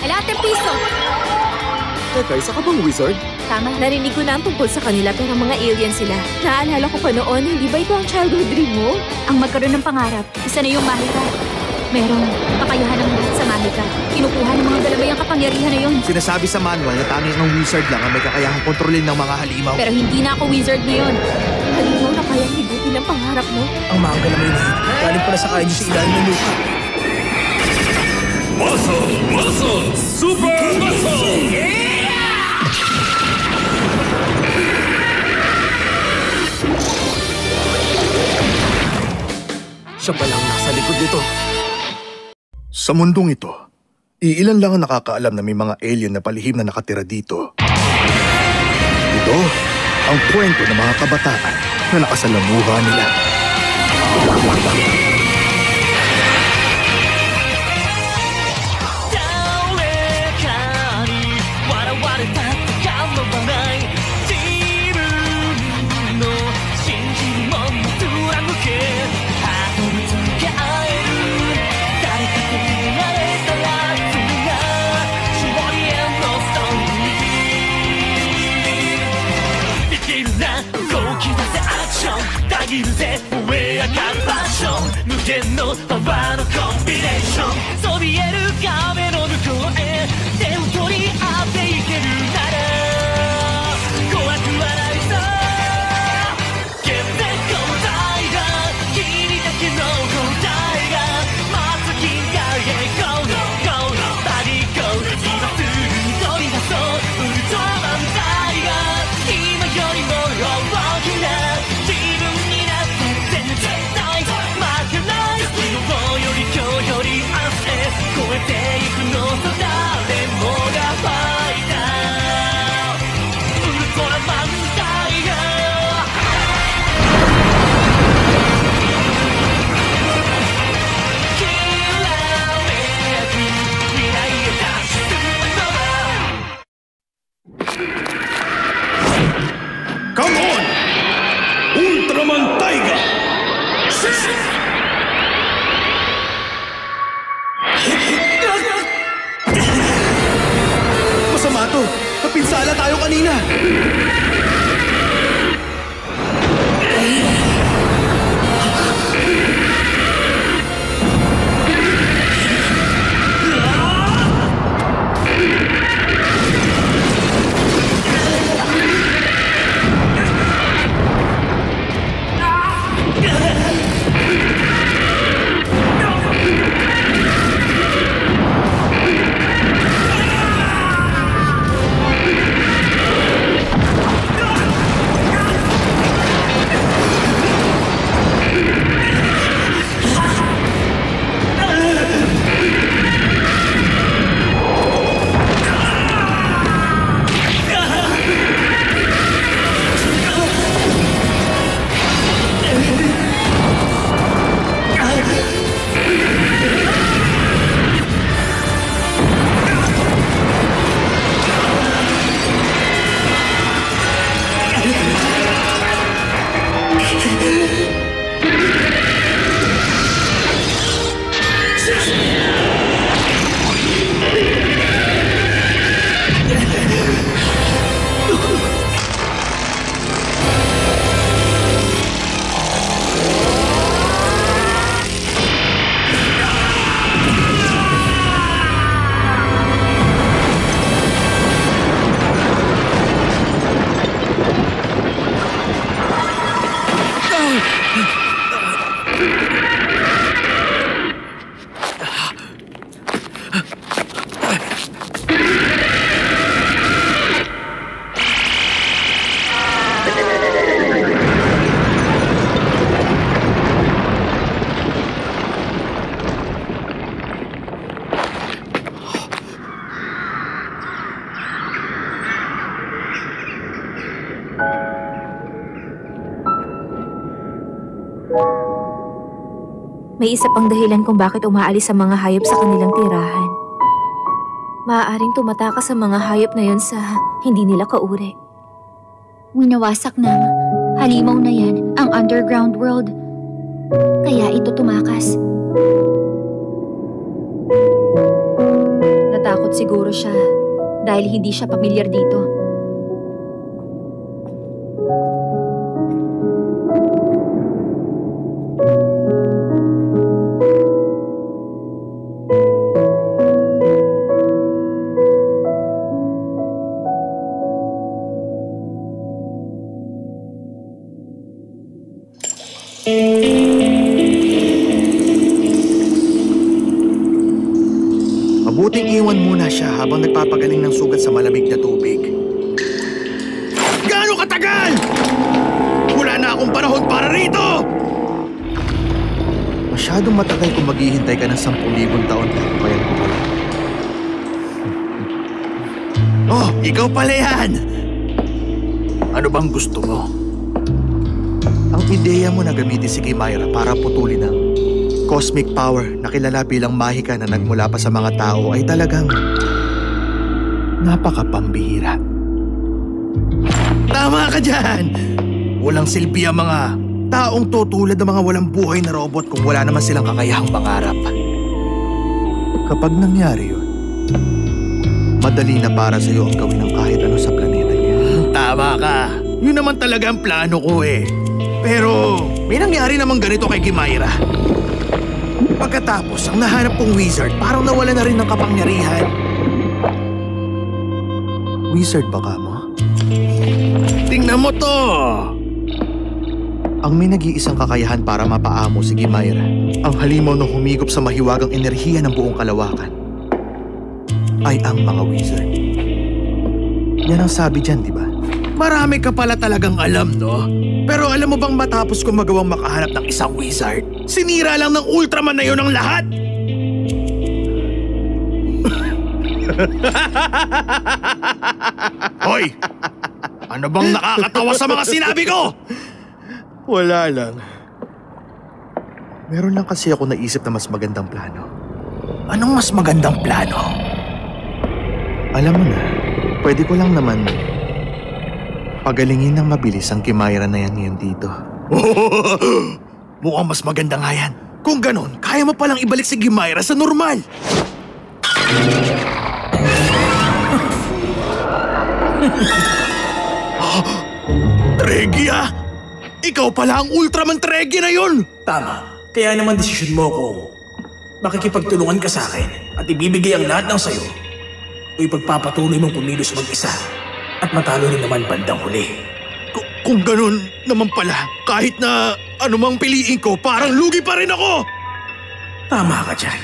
Kailangan piso! Teka, isa ka bang wizard? Tama, narinig ko na ang tungkol sa kanila pero mga alien sila. Naalala ko pa noon, hindi ba ito ang childhood dream mo? Ang magkaroon ng pangarap, isa na yung mahika. Merong kakayahan ng lahat sa mahika. Kinukuha ng mga dalabayang kapangyarihan na yun. Sinasabi sa manual na tanging ang wizard lang ang may kakayahang kontrolin ng mga halimaw. Pero hindi na ako wizard ngayon. Halimaw na kayang higutin ang pangarap mo. Ang mga galamay na yun, galing pala sa kain sa ilalim ng lupa. Muscle! Muscle! Super Muscle! Siya palang nasa likod nito. Sa mundong ito, iilan lang ang nakakaalam na may mga alien na palihim na nakatira dito. Ito ang kwento ng mga kabataan na nakasalamuha nila. Masama to! Napinsala tayo kanina! May isa pang dahilan kung bakit umaalis ang mga hayop sa kanilang tirahan. Maaaring tumatakas sa mga hayop na yon sa hindi nila kauri. Winawasak ng halimaw na yan ang underground world. Kaya ito tumakas. Natakot siguro siya dahil hindi siya pamilyar dito. Mabuting iwan muna siya habang nagpapagaling ng sugat sa malamig na tubig. Gaano katagal? Wala na akong panahon para rito! Masyadong matagal kung maghihintay ka ng 10,000 taon pa yan ko pala. Oh, ikaw pala yan! Ano bang gusto mo? Ang ideya mo na gamitin si Kimaira para putulin ang cosmic power na kilala bilang mahika na nagmula pa sa mga tao ay talagang napakapambihira. Tama ka dyan! Walang silbi ang mga taong tutulad ng mga walang buhay na robot kung wala naman silang kakayahang pangarap. Kapag nangyari yun, madali na para sa'yo ang gawin ng kahit ano sa planeta niya. Tama ka! Yun naman talaga ang plano ko eh. Pero may nangyari namang ganito kay Kimaira. Pagkatapos, ang nahanap kong wizard parang nawala na rin ng kapangyarihan. Wizard ba ka mo? Tingnan mo to! Ang may nag-iisang kakayahan para mapaamo si Kimaira, ang halimaw na humigop sa mahiwagang enerhiya ng buong kalawakan, ay ang mga wizard. Yan ang sabi dyan, di ba? Marami ka pala talagang alam, no? Pero alam mo bang matapos kong magawang makahanap ng isang wizard, sinira lang ng Ultraman na yun ang lahat? Hoy! Ano bang nakakatawa sa mga sinabi ko? Wala lang. Meron lang kasi ako naisip na mas magandang plano. Anong mas magandang plano? Alam mo na, pwede ko lang naman pagalingin ng mabilis ang Kimaira na yan ngayon dito. Mukhang mas maganda nga yan. Kung ganon, kaya mo palang ibalik si Kimaira sa normal. Tregia! Ikaw pala ang Ultraman Tregia na yun! Tama. Kaya naman desisyon mo kung makikipagtulungan ka sa akin at ibibigay ang lahat ng sayo o ipagpapatuloy mong kumilos mag-isa at matalo rin naman bandang huli. Kung ganun naman pala, kahit na anumang piliin ko, parang lugi pa rin ako! Tama ka dyan.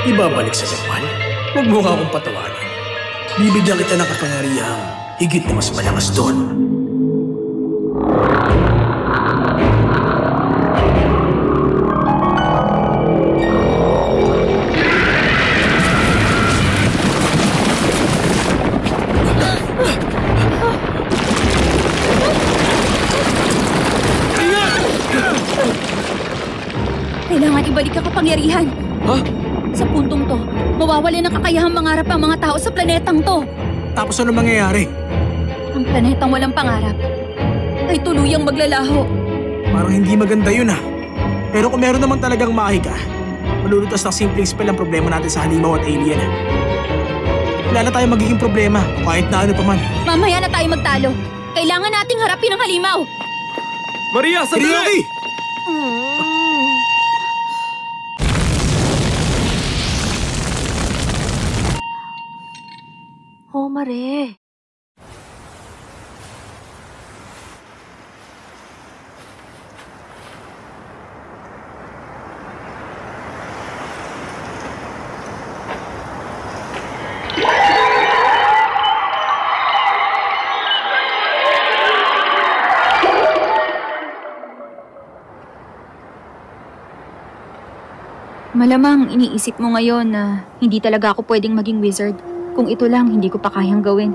Ibabalik sa normal? Huwag mo ka akong patawanin. Bibigyan kita ng kapangyarihang higit na mas malakas doon. Kailangan ibalik ang kapangyarihan. Ha? Sa puntong to, mawawala ng kakayahang mangarap ang mga tao sa planetang to. Tapos ano mangyayari? Ang planetang walang pangarap ay tuluyang maglalaho. Parang hindi maganda yun ah. Pero kung meron naman talagang mahika, malulutas ng simpleng spell ang problema natin sa halimaw at alien. Wala na tayong magiging problema kahit na ano pa man. Mamaya na tayo magtalo. Kailangan nating harapin ang halimaw. Maria, sandali! Ryoki! Oh, Mare. Malamang iniisip mo ngayon na hindi talaga ako pwedeng maging wizard. Kung ito lang, hindi ko pa kayang gawin.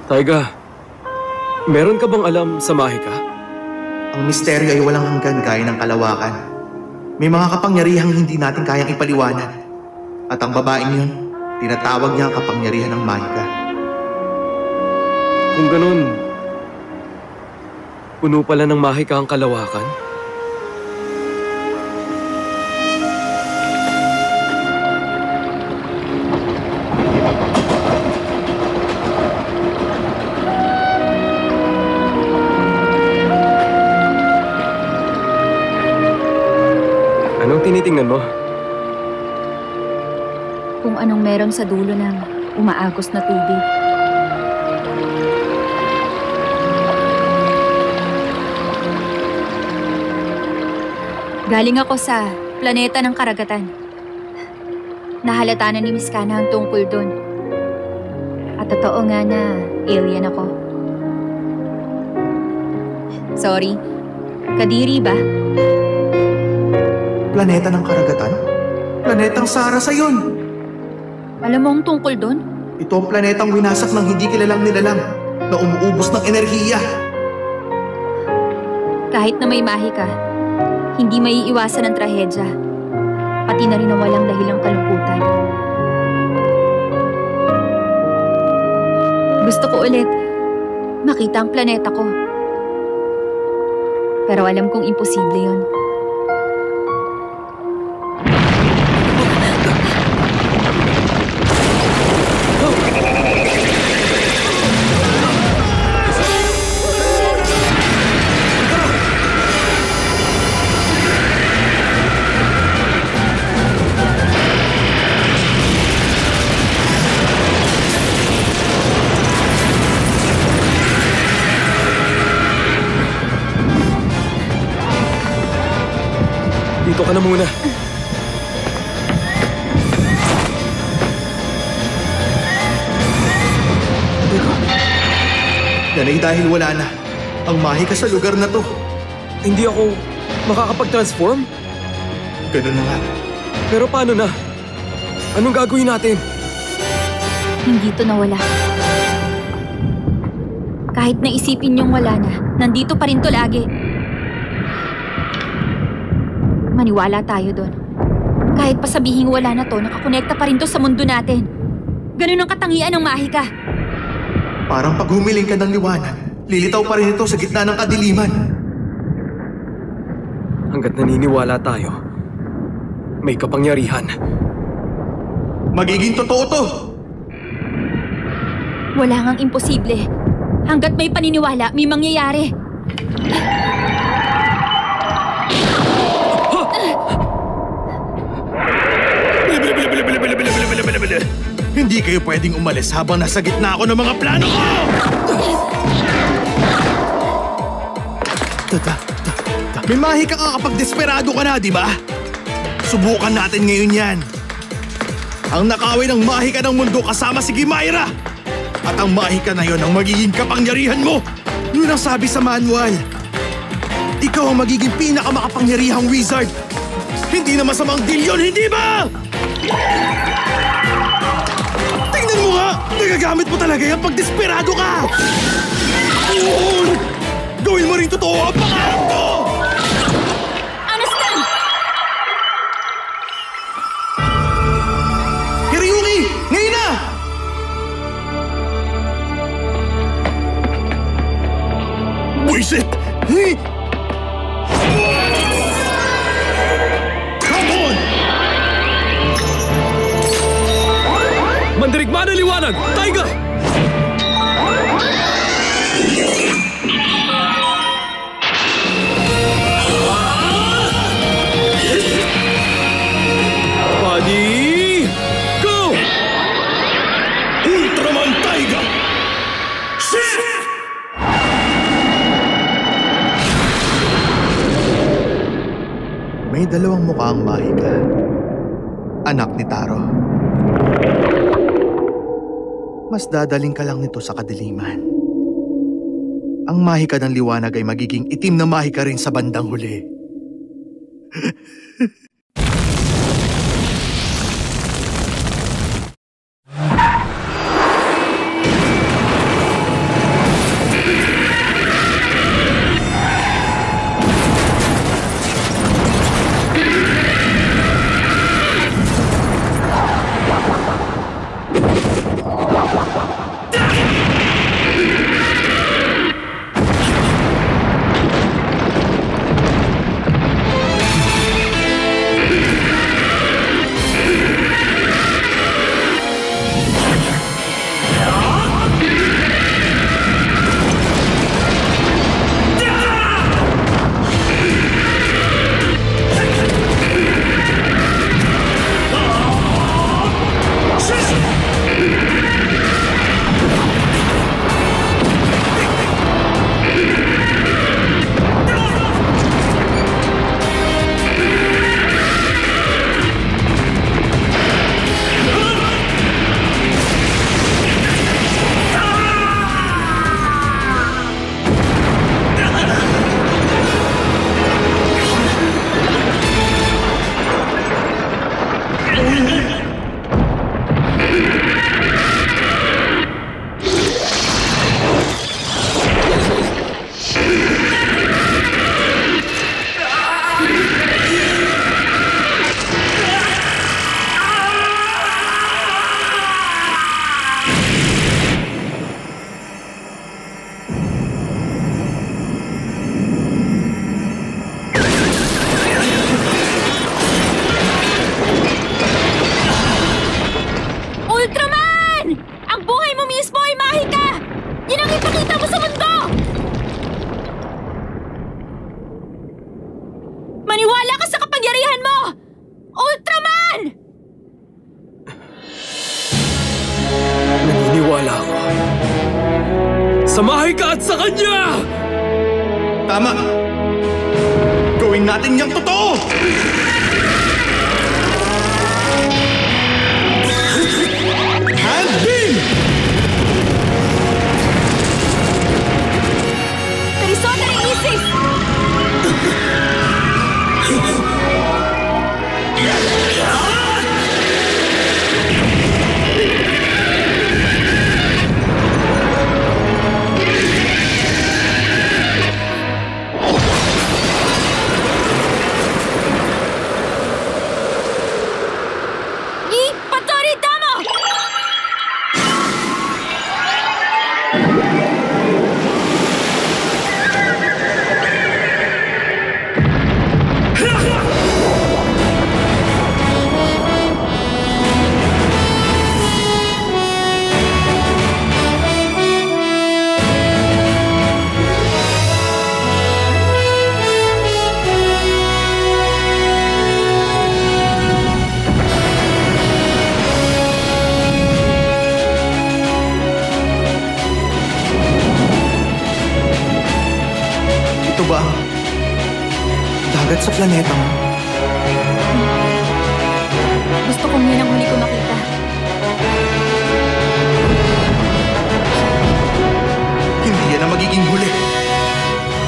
Taiga, meron ka bang alam sa mahika? Ang misteryo ay walang hanggan gaya ng kalawakan. May mga kapangyarihang hindi natin kayang ipaliwanag. At ang babaeng yun, Tinatawag niya ang kapangyarihan ng Mahika. Kung ganun, puno pala ng Mahika ang kalawakan? Anong tinitingnan mo? Kung anong meron sa dulo ng umaagos na tubig. Galing ako sa planeta ng karagatan. Nahalata na ni Miss Kana ang tungkol dun. At totoo nga na alien ako. Sorry, kadiri ba? Planeta ng karagatan? Planetang Sarasa yun! Alam mo ang tungkol dun? Ito ang planetang winasak ng hindi kilalang nilalang na umuubos ng enerhiya. Kahit na may Mahika, hindi maiiwasan ang trahedya. Pati na rin ang walang dahilang kalungkutan. Gusto ko ulit makita ang planeta ko. Pero alam kong imposible yun. Dito ka na muna. Teka. Yan ay dahil wala na ang Mahika sa lugar na to. Hindi ako makakapag-transform? Ganun na nga. Pero paano na? Anong gagawin natin? Hindi to nawala. Kahit naisipin niyong wala na, nandito pa rin to lagi. Maniwala tayo doon. Kahit pa sabihing wala na to, nakakonekta pa rin to sa mundo natin. Ganun ang katangian ng Mahika. Parang pag humiling ka ng liwanag, lilitaw pa rin ito sa gitna ng kadiliman. Hanggat naniniwala tayo, may kapangyarihan. Magiging totoo to! Wala ngang imposible. Hanggat may paniniwala, may mangyayari. Hindi kayo pwedeng umalis habang nasa gitna ako ng mga plano ko! May Mahika ka kapag desperado ka na, di ba? Subukan natin ngayon yan. Ang nakawin ng Mahika ng mundo kasama si Gimaira. At ang Mahika na yon ang magiging kapangyarihan mo. Yun ang sabi sa manual. Ikaw ang magiging pinakamakapangyarihang wizard. Hindi na masamang deal yun, hindi ba? Tingnan mo nga! Nagagamit mo talaga yan pag desperado ka! Oo! Gawin mo rin totoo ang pangarap ko! Understand? Hiryuki! Ngayon na! Buisit! Come on! Mandirigma ng liwanag! Taiga! Buddy! Go! Ultraman Taiga! Shift! May dalawang mukha ang Mahika. Anak ni Taro. Mas dadaling ka lang nito sa kadiliman. Ang Mahika ng liwanag ay magiging itim na Mahika rin sa bandang huli. Sa Mahika at sa kanya! Tama! Gawin natin niyang totoo! Hand beam! Perisota ni Isis! Ni Patori Damo! Ito ba ang dagat sa planeta mo? Gusto kong yun ang huli ko makita. Hindi yan ang magiging huli.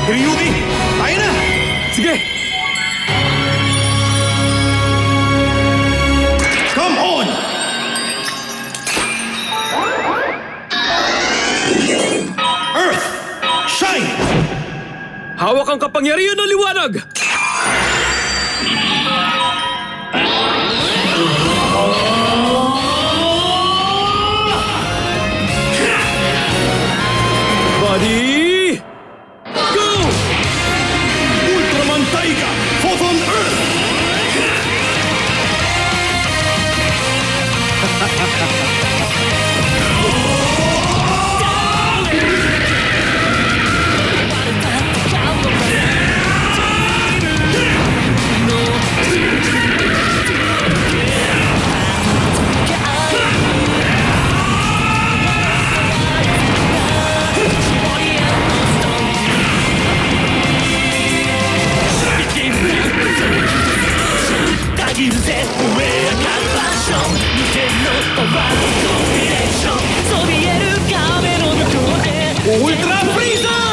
Hiryuki, tayo na! Sige! Come on! Earth, shine! Hawak ang kapangyarihan ng liwanag! Body! Go! Ultraman Taiga, Photon Earth! Ultra Freezer!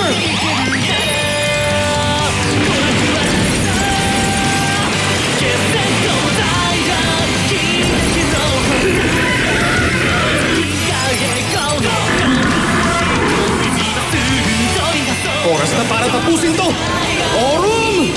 Oras na para tapusin to! Orum!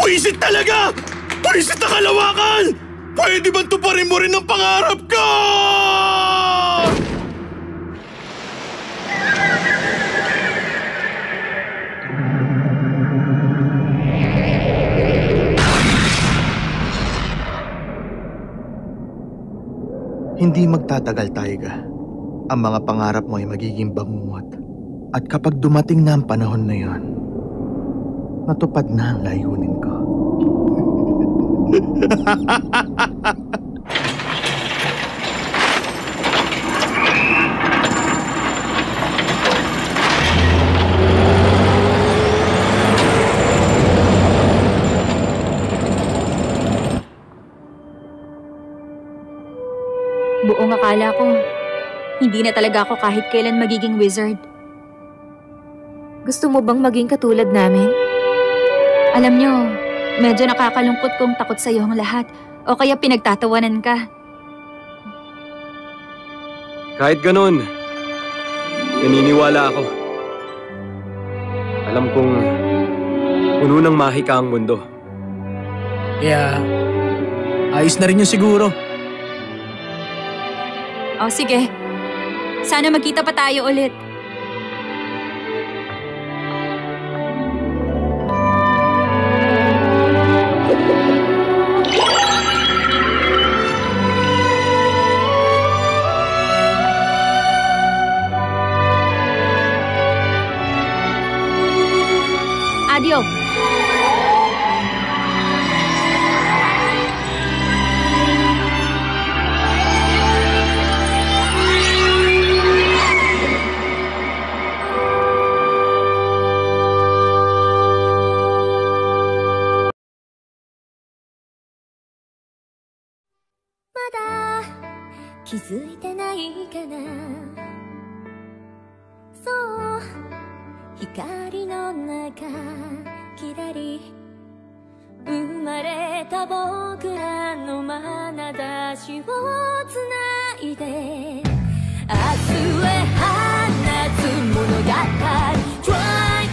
Pwisit talaga! Pwisit na kalawakan! Pwede bang tuparin mo rin ang pangarap ko? Hindi magtatagal, Taiga. Ang mga pangarap mo ay magiging bangungot. At kapag dumating na ang panahon na yon, natupad na ang layunin ko. akala ko, hindi na talaga ako kahit kailan magiging wizard. Gusto mo bang maging katulad namin? Alam nyo, medyo nakakalungkot kung takot sa'yo ang lahat o kaya pinagtatawanan ka. Kahit ganon, naniniwala ako. Alam kong puno ng mahika ang mundo. Kaya, ayos na rin yun siguro. O sige, sana magkita pa tayo ulit. Adio. Try